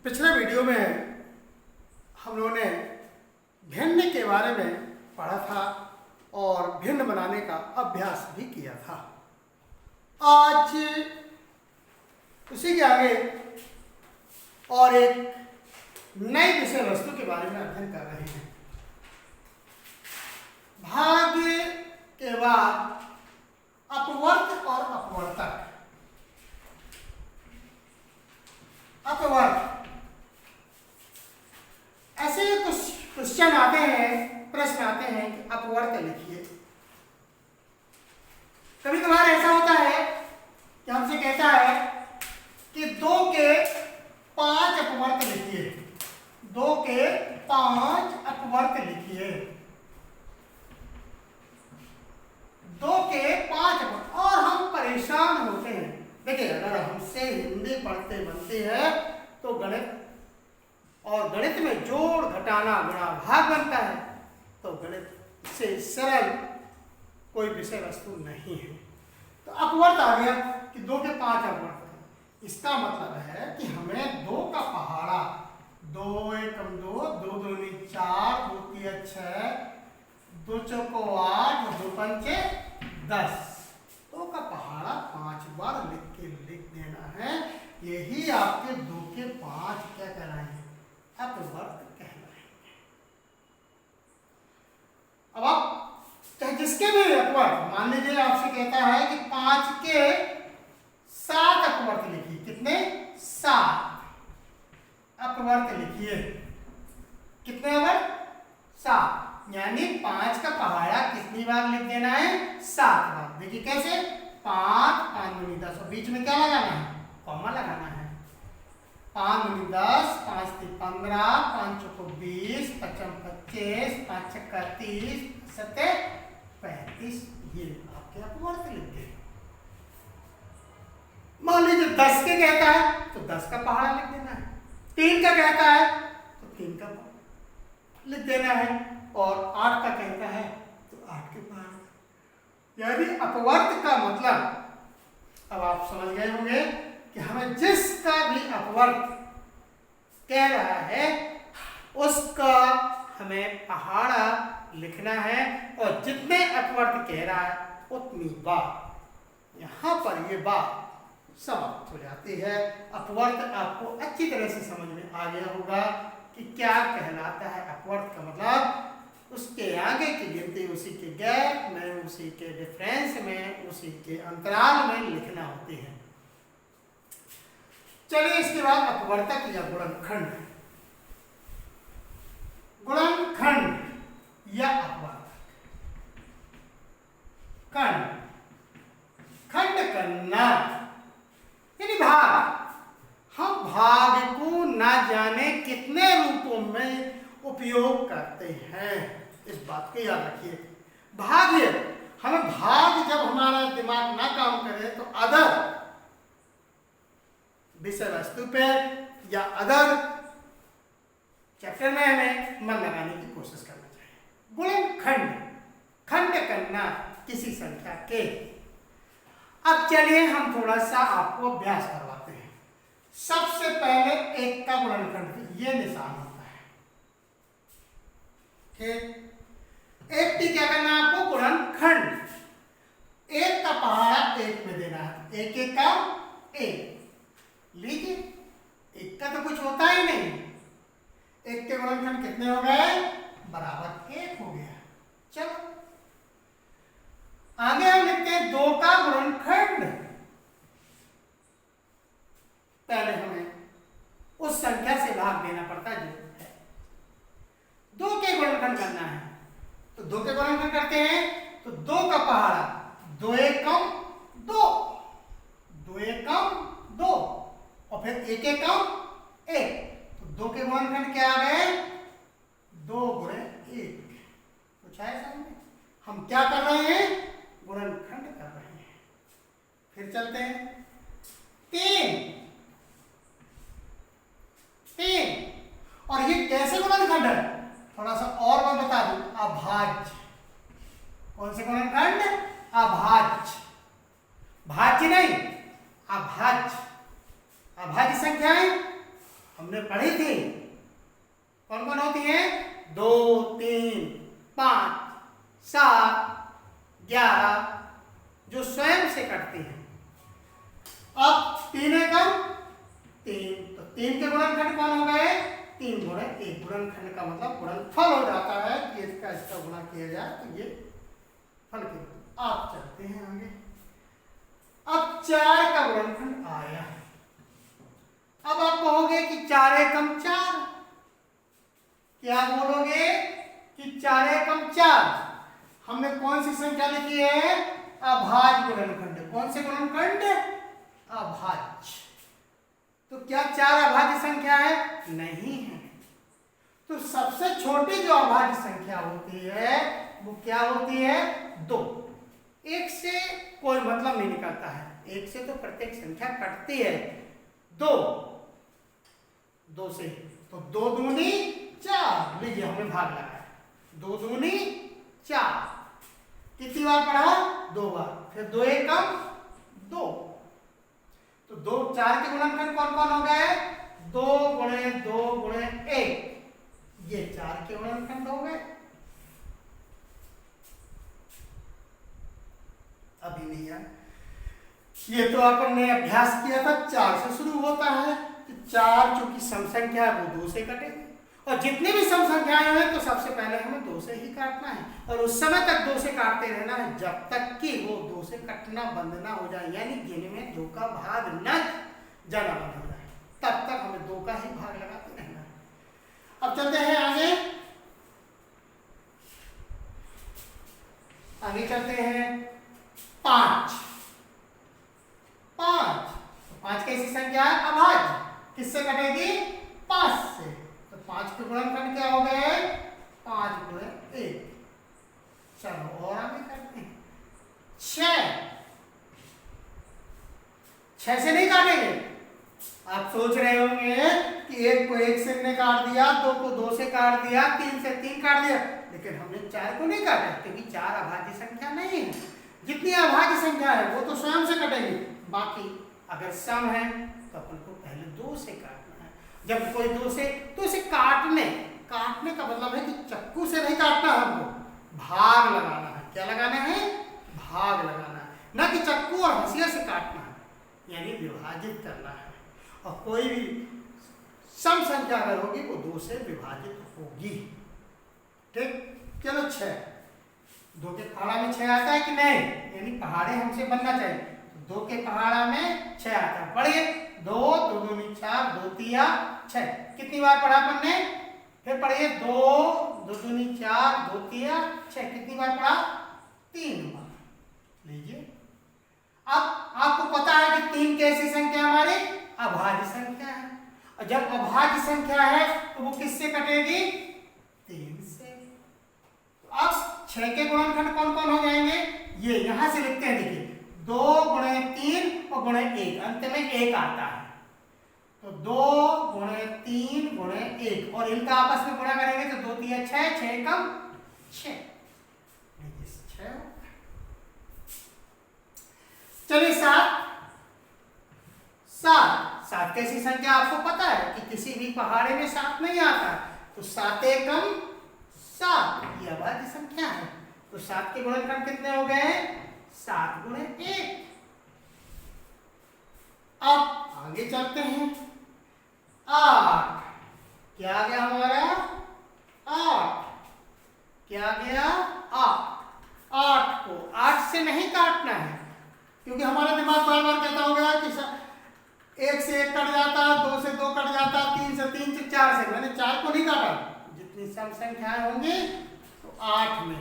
पिछले वीडियो में हम लोगों ने भिन्न के बारे में पढ़ा था और भिन्न बनाने का अभ्यास भी किया था। आज उसी के आगे और एक नई विषय वस्तु के बारे में अध्ययन कर रहे हैं। भाग के बाद अपवर्त और अपवर्तक। अपवर्त ऐसे कुछ क्वेश्चन आते हैं, प्रश्न आते हैं कि अपवर्त लिखिए। कभी कभार ऐसा होता है कि हमसे कहता है कि 2 के 5 अपवर्त लिखिए, 2 के 5 अपवर्त लिखिए, 2 के 5 अपवर्त। और हम परेशान होते हैं। देखिए, अगर हमसे हिंदी पढ़ते बनती है तो गणित और गणित में जोड़ घटाना गुणा भाग बनता है, तो गणित से सरल कोई विषय वस्तु नहीं है। तो अपवर्त आ गया कि 2 के 5 अपवर्त है। इसका मतलब है कि हमें 2 का पहाड़ा 2 एकम 2, 2 दूनी 4, 2 तिया 6, 2 चौको 8, 2 पंचे 10, 2 का पहाड़ा 5 बार लिख देना है। यही आपके 2 के 5 क्या कहलाएंगे? अपवर्त कहलाएंगे। अब आप चाहे जिसके भी अपवर्त, मान लीजिए आपसे कहता है कि 5 के 7 अपवर्त लिखिए। कितने? 7 अपवर्त लिखिए। कितने अपवर्त? 7। यानी 5 का पहाड़ा कितनी बार लिख देना है? 7 बार। देखिए कैसे? 5, 5 दूनी 10 और बीच में क्या लगाना है? कॉमा लगाना है। 5 दूनी 10, 5 तीन 15, 5 चौको 20, 5 25, 5 छक्का 30, 7 35। ये आपके अपवर्त लिख गए। मान लीजिए 10 के कहता है तो 10 का पहाड़ा लिख देना है। 3 का कहता है तो 3 का लिख देना है। और 8 का कहता है तो 8 के पहाड़ा। यानी अपवर्त का मतलब अब आप समझ गए होंगे कि हमें जिसका भी अपवर्त कह रहा है उसका हमें पहाड़ा लिखना है, और जितने अपवर्त कह रहा है उतनी बार। यहां पर ये बात समाप्त हो जाती है। अपवर्त आपको अच्छी तरह से समझ में आ गया होगा कि क्या कहलाता है अपवर्त का मतलब। उसके आगे की गिनती उसी के गैप में, उसी के डिफरेंस में, उसी के अंतराल में लिखना होती है। चलिए इसके बाद अपवर्तक या गुणनखंड। गुणनखंड या अपवर्तक। खंड, खंड करना यानी भाग। हम भाग को ना जाने कितने रूपों में उपयोग करते हैं, इस बात को याद रखिए। भाग्य, हमें भाग जब हमारा दिमाग ना काम करे तो अदर विषय वस्तु पे या अदर चैप्टर में हमें मन लगाने की कोशिश करना चाहिए। गुणनखंड, खंड करना किसी संख्या के। अब चलिए हम थोड़ा सा आपको अभ्यास करवाते हैं। सबसे पहले 1 का गुणनखंड, ये निशान होता है। ठीक, 1 की क्या करना है आपको? गुणनखंड। 1 का पहाड़ा 1 में देना है। 1 1 का 1। लीजिए, 1 का तो कुछ होता ही नहीं। 1 के गुणनखंड कितने हो गए? बराबर 1 हो गया। चलो आगे हम लिखते हैं 2 का गुणनखंड। पहले हमें उस संख्या से भाग देना पड़ता है जो है। 2 के गुणनखंड करना है तो 2 के गुणनखंड करते हैं तो 2 का पहाड़ा 2 एकम 2, 2 एकम 2 और फिर 1 एकम 1। तो 2 के गुणनखंड क्या आ गए? 2 गुणे 1। कुछ है समझ में? हम क्या कर रहे हैं? गुणनखंड कर रहे हैं। फिर चलते हैं 3। और ये कैसे गुणनखंड है? थोड़ा सा और मैं बता दूं। अभाज्य। कौन से गुणनखंड? अभाज्य। भाज्य नहीं, अभाज्य। अभाज्य संख्याएं हमने पढ़ी थी, कौन कौन होती है? 2, 3, 5, 7, 11 जो स्वयं से कटती है। अब 3 एकम 3, तो 3 के गुणनखंड कौन हो गए? 3 गुणे 1। गुणनखंड का मतलब गुणनफल हो जाता है कि इसका गुणा किया जाए तो ये फल के। आप चलते हैं आगे। अब 4 का गुणनखंड आया। अब आप कहोगे कि 4 एकम 4, क्या बोलोगे कि 4 एकम 4। हमने कौन सी संख्या लिखी है? अभाज्य गुणनखंड। कौन से गुणनखंड? अभाज्य। तो क्या 4 अभाज्य संख्या है? नहीं है। तो सबसे छोटी जो अभाज्य संख्या होती है वो क्या होती है? 2। 1 से कोई मतलब नहीं निकलता है, 1 से तो प्रत्येक संख्या कटती है। 2 से तो 2 दूनी 4। लीजिए हमने भाग लगाया, 2 दूनी 4। कितनी बार पढ़ा? 2 बार। फिर 2 एकम 2। तो 2 4 के गुणनखंड कौन कौन हो गए? 2 गुणे 2 गुणे 1, ये 4 के गुणनखंड हो गए। अभी नहीं है, ये तो अपन ने अभ्यास किया था। 4 से शुरू होता है, तो 4 चूंकि सम संख्या है वो 2 से कटेगी, और जितनी भी सम संख्याएं हैं तो सबसे पहले हमें 2 से ही काटना है, और उस समय तक 2 से काटते रहना है जब तक कि वो 2 से कटना बंद ना हो जाए, यानी गिनवे 2 का भाग न जाना बंद हो जाए, तब तक हमें 2 का ही भाग लगाते रहना है। अब चलते हैं आगे। आगे चलते हैं। 5 कैसी संख्या है? अभाज्य। किससे कटेगी? 5 से। तो 5 के गुणनखंड क्या हो गए? 5 गुणे 1। चलो और आगे करते हैं। 6 से नहीं काटेंगे। आप सोच रहे होंगे कि 1 को 1 से हमने काट दिया, 2 को 2 से काट दिया, 3 से 3 काट दिया, लेकिन हमने 4 को नहीं काटा क्योंकि 4 अभाज्य संख्या नहीं है। जितनी अभाज्य संख्या है वो तो स्वयं से कटेगी, बाकी अगर सम है तो अपन को पहले 2 से काटना है। जब कोई 2 से, तो इसे काटने का मतलब है कि चाकू से नहीं काटना है, हमको भाग लगाना है। क्या लगाना है? भाग लगाना है, ना कि चाकू और हंसिया से काटना है, यानी विभाजित करना है। और कोई भी सम संख्या अगर होगी वो 2 से विभाजित होगी। ठीक, चलो 6। 2 के पहाड़ा में 6 आता है कि नहीं? यानी पहाड़े हमसे बनना चाहिए। 2 के पहाड़ा में 6 आता है। पढ़िए, 2 2 दूनी 4, 2 तिया 6। कितनी बार पढ़ा अपन ने? फिर पढ़िए, 2 2 दूनी 4, 2 तिया 6। कितनी बार पढ़ा? 3 बार। लीजिए, अब आपको पता है कि 3 कैसी संख्या हमारी? अभाज्य संख्या है, और जब अभाज्य संख्या है तो वो किससे कटेगी? 3 से। अब 6 के गुणनखंड कौन कौन हो जाएंगे? ये यहां से लिखते हैं, देखिए 2 गुणे 3 और गुणे 1, अंत में 1 आता है, तो 2 गुणे 3 गुणे 1, और इनका आपस में गुणा करेंगे तो 2 3 6, 6 एकम 6। चलिए 7 कैसी संख्या? आपको पता है कि किसी भी पहाड़े में 7 नहीं आता, तो 7 एकम 7, ये अभाज्य संख्या है। तो 7 के गुणनखंड कितने हो गए? 7 गुणे 1। अब आगे चलते हैं। 8 क्या आ गया हमारा? 8 क्या आ गया? 8 को 8 से नहीं काटना है, क्योंकि हमारा दिमाग बार बार कहता होगा कि 1 से 1 कट जाता, 2 से 2 कट जाता, 3 से 3 से 4 से। मैंने 4 को नहीं काटा। जितनी सम संख्याएं होंगी तो 8 में,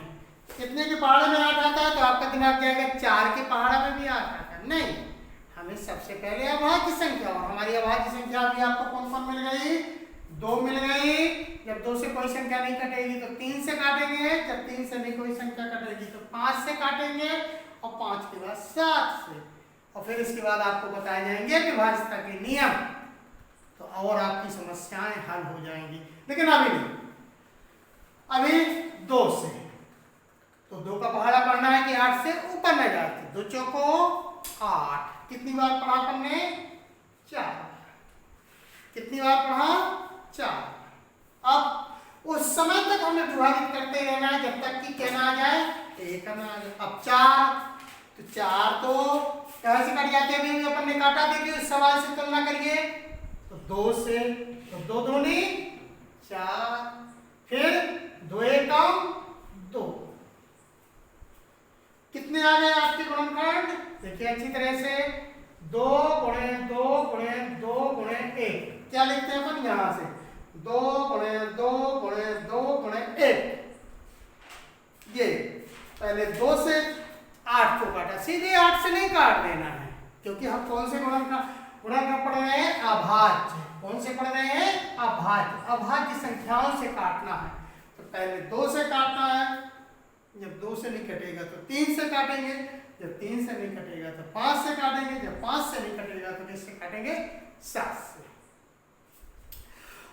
कितने के पहाड़े में 8 आता है? तो आपका दिमाग कहेगा 4 के पहाड़ा में भी 8 आता है। नहीं, हमें सबसे पहले अभाज्य संख्या, और हमारी अभाज्य संख्या भी आपको कौन कौन मिल गई? 2 मिल गई। जब 2 से कोई संख्या नहीं कटेगी तो 3 से काटेंगे, जब 3 से नहीं कोई संख्या कटेगी तो 5 से काटेंगे, और 5 के बाद 7 से, और फिर इसके बाद आपको बताए जाएंगे विभाज्यता के नियम, तो और आपकी समस्याएं हल हो जाएंगी। लेकिन अभी नहीं, अभी 2 से, तो 2 का पहाड़ा पढ़ना है कि 8 से ऊपर न जाते। 2 चौको 8। कितनी बार पढ़ा हमने? 4। कितनी बार पढ़ा? 4। अब उस समय तक हमें विभाजित करते रहना है जब तक कि क्या ना आ जाए? 1 ना आ जाए। अब 4, तो 4 तो कैसे कट जाते हैं? अभी अपन ने काटा, देखिए उस सवाल से तुलना करिए तो 2 से, तो 2 दूनी 4, फिर 2 एकम 2, कितने आ गए आपके गुणनखंड? देखिए अच्छी तरह से 2 गुणे 2 गुणे 2 गुणे 1, क्या लिखते हैं अपन यहां से? 2 गुणे 2 गुणे 2 गुणे 1। ये पहले 2 से 8 को काटा, सीधे 8 से नहीं काट देना है, क्योंकि हम कौन से गुणनखंड पढ़ रहे हैं? अभाज्य। कौन से पढ़ रहे हैं? अभाज्य। अभाज्य संख्याओं से काटना है, तो पहले 2 से काटना है। जब 2 से नहीं कटेगा तो 3 से काटेंगे, जब 3 से नहीं कटेगा तो 5 से काटेंगे, जब 5 से नहीं कटेगा तो किससे काटेंगे? 7 से।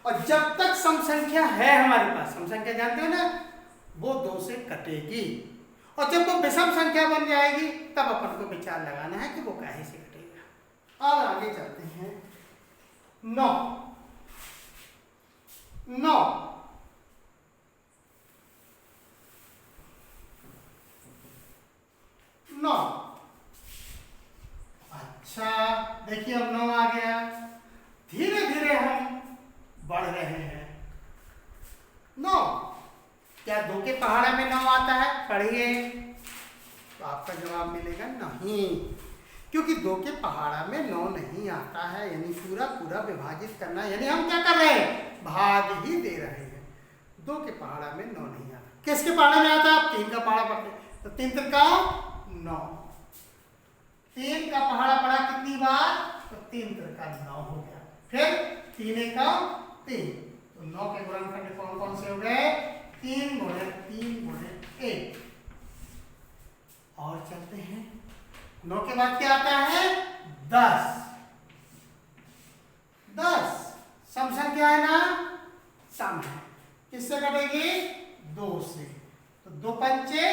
और जब तक सम संख्या है हमारे पास, सम संख्या जानते हो ना, वो 2 से कटेगी, और जब वो विषम संख्या बन जाएगी तब अपन को विचार लगाना है कि वो काहे से कटेगा। अब आगे चलते हैं। 9 अच्छा, देखिए अब 9 आ गया। धीरे धीरे हम बढ़ रहे हैं। 9, क्या 2 के पहाड़ा में 9 आता है? पढ़िए, तो आपका जवाब मिलेगा नहीं, क्योंकि 2 के पहाड़ा में 9 नहीं आता है। यानी पूरा पूरा विभाजित करना, यानी हम क्या कर रहे हैं? भाग ही दे रहे हैं। 2 के पहाड़ा में 9 नहीं आता। किसके पहाड़ा में आता है? आप 3 का पहाड़ा पढ़ते, तो 3 त्रिका 9, 3 का पहाड़ा पड़ा कितनी बार? तो 3 त्रिका 9 हो गया। फिर 3 एकम 3, तो 9 के गुणनखंड कौन कौन से हो गए? 3 गुणे 3 गुणे 1। और चलते हैं, 9 के बाद क्या आता है? 10। 10 सम संख्या है ना, सम है, किससे कटेगी? 2 से, तो 2 पंचे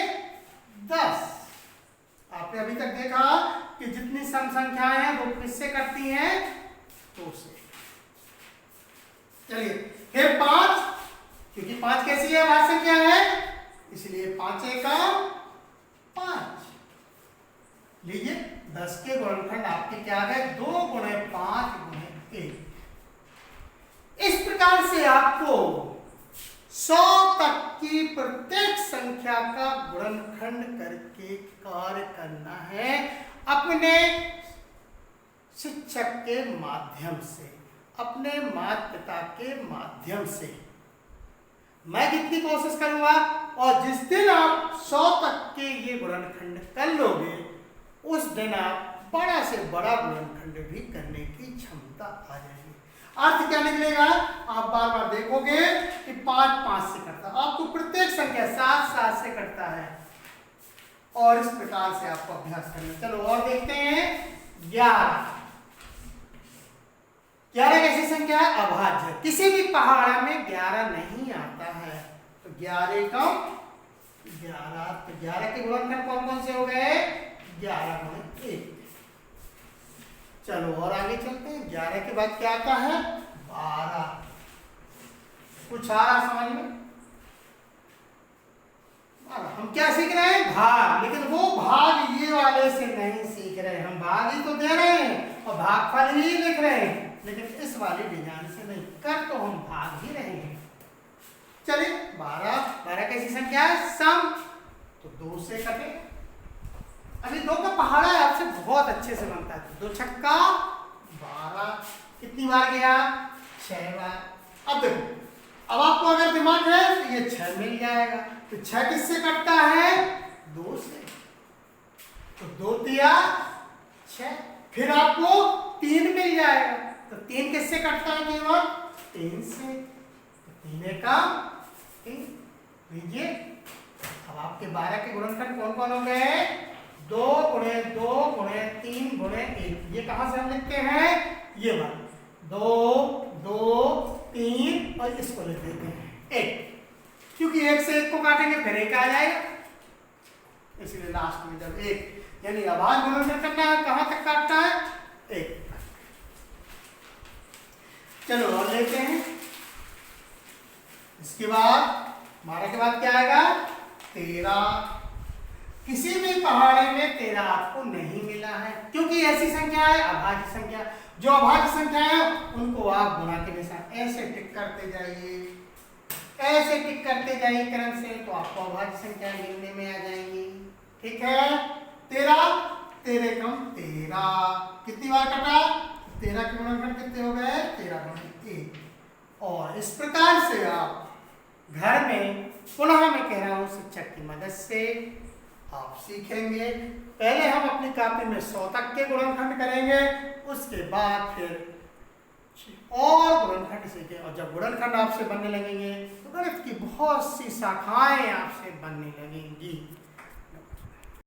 10। आपने अभी तक देखा कि जितनी सम संख्याएं हैं वो किससे कटती हैं? 2 से। चलिए फिर 5, क्योंकि 5 कैसी है? भाज्य संख्या है, इसलिए 5 एकम 5। लीजिए 10 के गुणनखंड आपके क्या आ गए? 2 गुणे 5 गुणे 1। इस प्रकार से आपको 100 तक की प्रत्येक संख्या का गुणनखंड करके कार्य करना है अपने शिक्षक के माध्यम से, अपने माता पिता के माध्यम से। मैं जितनी कोशिश करूंगा, और जिस दिन आप 100 तक के ये गुणनखंड कर लोगे, उस दिन आप बड़ा से बड़ा गुणनखंड भी करने की क्षमता आ जाएगी। अर्थ क्या निकलेगा? आप बार बार देखोगे कि 5 5 से कटता है, आपको प्रत्येक संख्या 7 7 से कटता है, और इस प्रकार से आपको अभ्यास करना। चलो और देखते हैं। 11 कैसी संख्या है? अभाज्य। किसी भी पहाड़ा में 11 नहीं आता है, तो 11 का 11, तो 11 के गुणनखंड कौन कौन से हो गए? 11 गुणे 1। चलो और आगे चलते हैं। 11 के बाद क्या आता है? 12। कुछ आ रहा समझ में? हम क्या सीख रहे हैं? भाग। लेकिन वो भाग ये वाले से नहीं सीख रहे, हम भाग ही तो दे रहे हैं और भागफल ही लिख रहे हैं, लेकिन इस वाले डिजाइन से नहीं, कर तो हम भाग ही रहे हैं। चलिए 12 कैसी संख्या है? सम, तो 2 से कटे। अभी 2 का पहाड़ा आपसे बहुत अच्छे से बनता है। 2 छक्का 12, कितनी बार गया? 6 बार। अब देखो, अब आपको अगर दिमाग है तो ये 6 मिल जाएगा, तो 6 किससे कटता है? 2 से, तो 2 तिया 6। फिर आपको 3 मिल जाएगा, तो 3 किससे कटता है? केवल 3 से, तो 3 का 3। लीजिए अब आपके 12 के गुणनखंड कौन कौन हो गए? 2 गुणे 2 गुणे 3 गुणे 1। ये कहां से हम लिखते हैं? ये वाला 2 2 3, और इसको लिख देते हैं 1, क्योंकि 1 से 1 को काटेंगे फिर 1 आ जाएगा, इसलिए लास्ट में जब 1, यानी अभाज्य गुणनखंड करना है, कहां तक काटना है? 1। चलो और लेते हैं। इसके बाद 12 के बाद क्या आएगा? 13। किसी भी पहाड़े में 13 आपको नहीं मिला है, क्योंकि ऐसी संख्या है अभाज्य संख्या। जो अभाज्य संख्या है उनको आप गुणा के निशान ऐसे टिक करते जाइए, ऐसे टिक करते जाइए क्रम से, तो आपको अभाज्य संख्या गिनने में आ जाएंगी। ठीक है, 13 13 कम 13 कितनी बार कटा? 13 के गुणनखंड कितने हो गए? 13 गुणित 1। और इस प्रकार से आप घर में पुनः मैं कह रहा हूं शिक्षक की मदद से आप सीखेंगे। पहले हम अपनी कॉपी में 100 तक के गुणनखंड करेंगे, उसके बाद फिर और गुणनखंड सीखेंगे। और जब गुणनखंड आपसे बनने लगेंगे तो गणित की बहुत सी शाखाएं आपसे बनने लगेंगी।